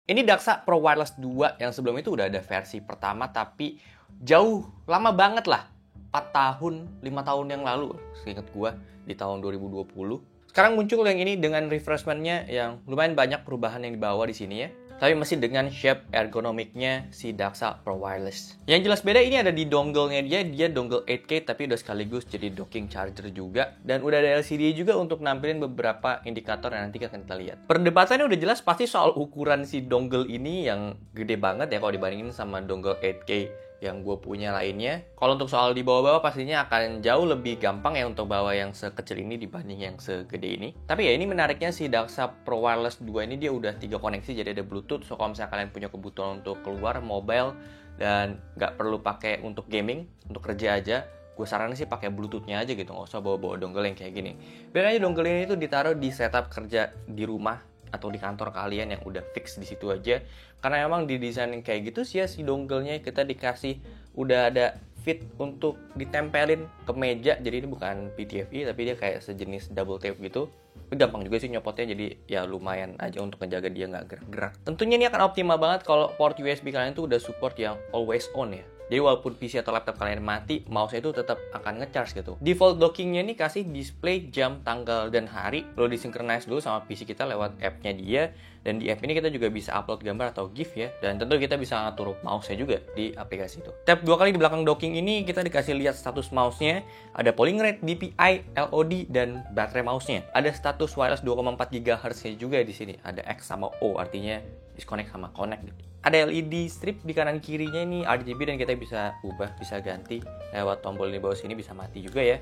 Ini Daxa Pro Wireless 2 yang sebelum itu udah ada versi pertama tapi jauh lama banget lah. 4 tahun, 5 tahun yang lalu seingat gua di tahun 2020. Sekarang muncul yang ini dengan refreshment-nya yang lumayan banyak perubahan yang dibawa di sini ya. Tapi masih dengan shape ergonomiknya si Daxa Pro Wireless. Yang jelas beda ini ada di dongle-nya dia dongle 8K tapi udah sekaligus jadi docking charger juga. Dan udah ada LCD juga untuk nampilin beberapa indikator yang nanti akan kita lihat. Perdebatannya udah jelas pasti soal ukuran si dongle ini yang gede banget ya kalau dibandingin sama dongle 8K yang gue punya lainnya. Kalau untuk soal di bawah-bawah pastinya akan jauh lebih gampang ya untuk bawa yang sekecil ini dibanding yang segede ini. Tapi ya ini menariknya si Daxa Pro Wireless 2 ini dia udah 3 koneksi jadi ada Bluetooth. So kalau misalnya kalian punya kebutuhan untuk keluar mobile dan nggak perlu pakai untuk gaming, untuk kerja aja, gue saranin sih pakai Bluetooth-nya aja gitu, nggak usah bawa-bawa dongle yang kayak gini. Biar aja dongle ini tuh ditaruh di setup kerja di rumah atau di kantor kalian yang udah fix di situ aja. Karena emang didesain kayak gitu sih ya si dongle-nya kita dikasih udah ada fit untuk ditempelin ke meja. Jadi ini bukan PTFE tapi dia kayak sejenis double tape gitu. Gampang juga sih nyopotnya jadi ya lumayan aja untuk ngejaga dia nggak gerak-gerak. Tentunya ini akan optimal banget kalau port USB kalian tuh udah support yang always on ya. Jadi walaupun PC atau laptop kalian mati, mouse itu tetap akan ngecharge gitu. Default dockingnya ini kasih display jam, tanggal, dan hari. Lo disynchronize dulu sama PC kita lewat app-nya dia. Dan di app ini kita juga bisa upload gambar atau GIF ya. Dan tentu kita bisa ngatur mouse-nya juga di aplikasi itu. Tap 2 kali di belakang docking ini kita dikasih lihat status mouse-nya. Ada polling rate, DPI, LOD, dan baterai mouse-nya. Ada status wireless 2,4 GHz-nya juga di sini. Ada X sama O artinya disconnect sama connect gitu. Ada LED strip di kanan kirinya ini RGB dan kita bisa ubah, bisa ganti lewat tombol di bawah sini, bisa mati juga ya.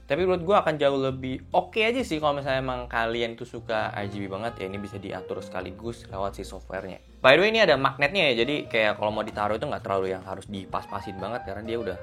Tapi menurut gue akan jauh lebih oke aja sih kalau misalnya emang kalian tuh suka RGB banget ya, ini bisa diatur sekaligus lewat si softwarenya. By the way ini ada magnetnya ya, jadi kayak kalau mau ditaruh itu nggak terlalu yang harus dipas-pasin banget karena dia udah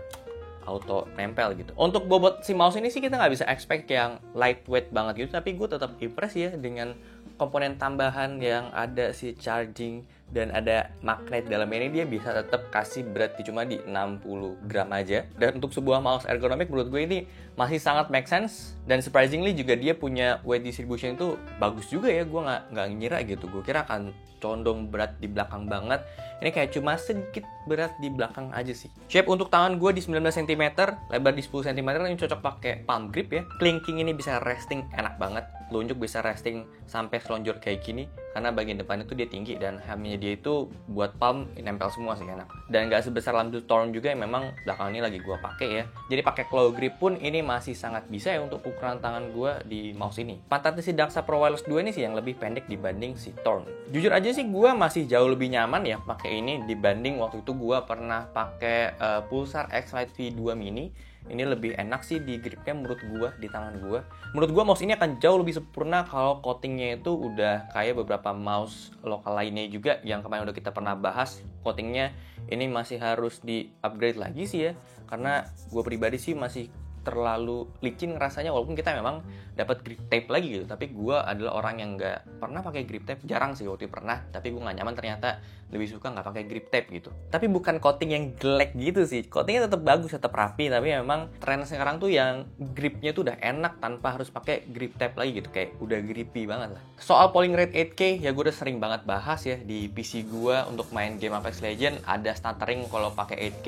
auto nempel gitu. Untuk bobot si mouse ini sih kita nggak bisa expect yang lightweight banget gitu, tapi gue tetap impress ya dengan komponen tambahan yang ada si charging dan ada magnet dalam ini. Dia bisa tetap kasih berat cuma di 60 gram aja. Dan untuk sebuah mouse ergonomik menurut gue ini masih sangat make sense. Dan surprisingly juga dia punya weight distribution itu bagus juga ya. Gue nggak ngira gitu. Gue kira akan condong berat di belakang banget. Ini kayak cuma sedikit berat di belakang aja sih. Shape untuk tangan gue di 19 cm, lebar di 10 cm, ini cocok pakai palm grip ya. Clinking ini bisa resting enak banget. Telunjuk bisa resting sampai selonjor kayak gini. Karena bagian depannya tuh dia tinggi dan helmnya dia itu buat palm nempel semua sih enak. Dan nggak sebesar Lambo Storm juga yang memang belakang ini lagi gue pakai ya. Jadi pakai claw grip pun ini masih sangat bisa ya untuk ukuran tangan gue di mouse ini. Pantatnya si Daxa Pro Wireless 2 ini sih yang lebih pendek dibanding si Torn. Jujur aja sih gue masih jauh lebih nyaman ya pakai ini dibanding waktu itu gue pernah pakai Pulsar X-Lite V2 Mini. Ini lebih enak sih di gripnya menurut gue, di tangan gue. Menurut gue mouse ini akan jauh lebih sempurna kalau coatingnya itu udah kayak beberapa mouse lokal lainnya juga yang kemarin udah kita pernah bahas. Coatingnya ini masih harus di upgrade lagi sih ya, karena gue pribadi sih masih terlalu licin rasanya walaupun kita memang dapat grip tape lagi gitu. Tapi gue adalah orang yang nggak pernah pakai grip tape, jarang sih waktu itu pernah. Tapi gue nggak nyaman ternyata, lebih suka nggak pakai grip tape gitu. Tapi bukan coating yang jelek gitu sih, coatingnya tetap bagus, tetap rapi. Tapi memang tren sekarang tuh yang gripnya tuh udah enak tanpa harus pakai grip tape lagi gitu, kayak udah grippy banget lah. Soal polling rate 8K ya gue udah sering banget bahas ya di PC gue untuk main game Apex Legends ada stuttering kalau pakai 8K.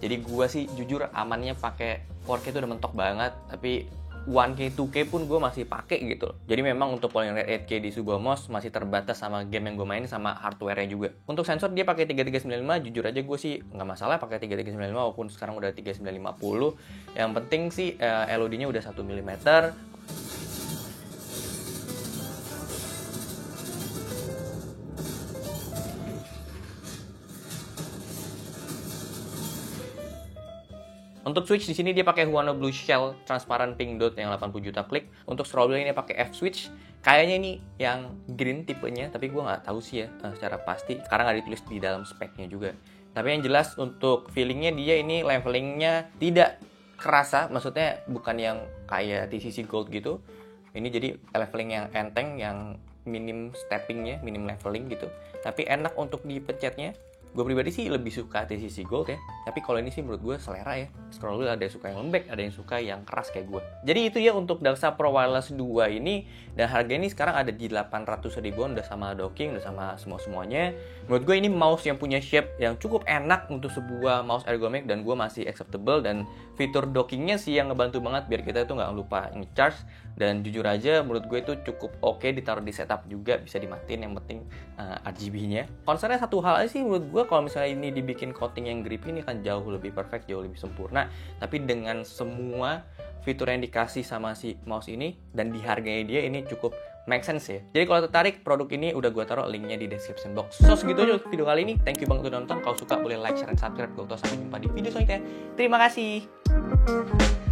Jadi gue sih jujur amannya pakai 4K itu udah mentok banget, tapi 1K, 2K pun gue masih pakai gitu. Jadi memang untuk polling rate 8K di sebuah mouse masih terbatas sama game yang gue mainin sama hardware-nya juga. Untuk sensor dia pakai 3395, jujur aja gue sih nggak masalah pakai 3395 walaupun sekarang udah 3950. Yang penting sih LOD-nya udah 1 mm. Untuk switch di sini dia pakai Huano Blue Shell transparent pink dot yang 80 juta klik. Untuk scroll wheel ini pakai F switch. Kayaknya ini yang green tipenya, tapi gue nggak tahu sih ya secara pasti karena nggak ditulis di dalam speknya juga. Tapi yang jelas untuk feelingnya dia ini levelingnya tidak kerasa, maksudnya bukan yang kayak TCC Gold gitu. Ini jadi leveling yang enteng, yang minim steppingnya, minim leveling gitu. Tapi enak untuk dipencetnya. Gue pribadi sih lebih suka TCC Gold ya. Tapi kalau ini sih menurut gue selera ya. Kalau lu ada yang suka yang lembek, ada yang suka yang keras kayak gue. Jadi itu ya untuk Daxa Pro Wireless 2 ini. Dan harga ini sekarang ada di 800 ribuan, udah sama docking, udah sama semua-semuanya. Menurut gue ini mouse yang punya shape yang cukup enak untuk sebuah mouse ergonomik, dan gue masih acceptable. Dan fitur dockingnya sih yang ngebantu banget biar kita itu nggak lupa nge-charge. Dan jujur aja menurut gue itu cukup oke ditaruh di setup juga, bisa dimatiin, yang penting RGB-nya. Concernnya satu hal aja sih menurut gue, kalau misalnya ini dibikin coating yang grip ini kan jauh lebih perfect, jauh lebih sempurna. Tapi dengan semua fitur yang dikasih sama si mouse ini dan di harganya dia, ini cukup make sense ya. Jadi kalau tertarik produk ini udah gue taruh linknya di description box. So segitu aja video kali ini. Thank you banget udah nonton. Kalau suka boleh like, share, dan subscribe. Gue sampai jumpa di video selanjutnya. Terima kasih.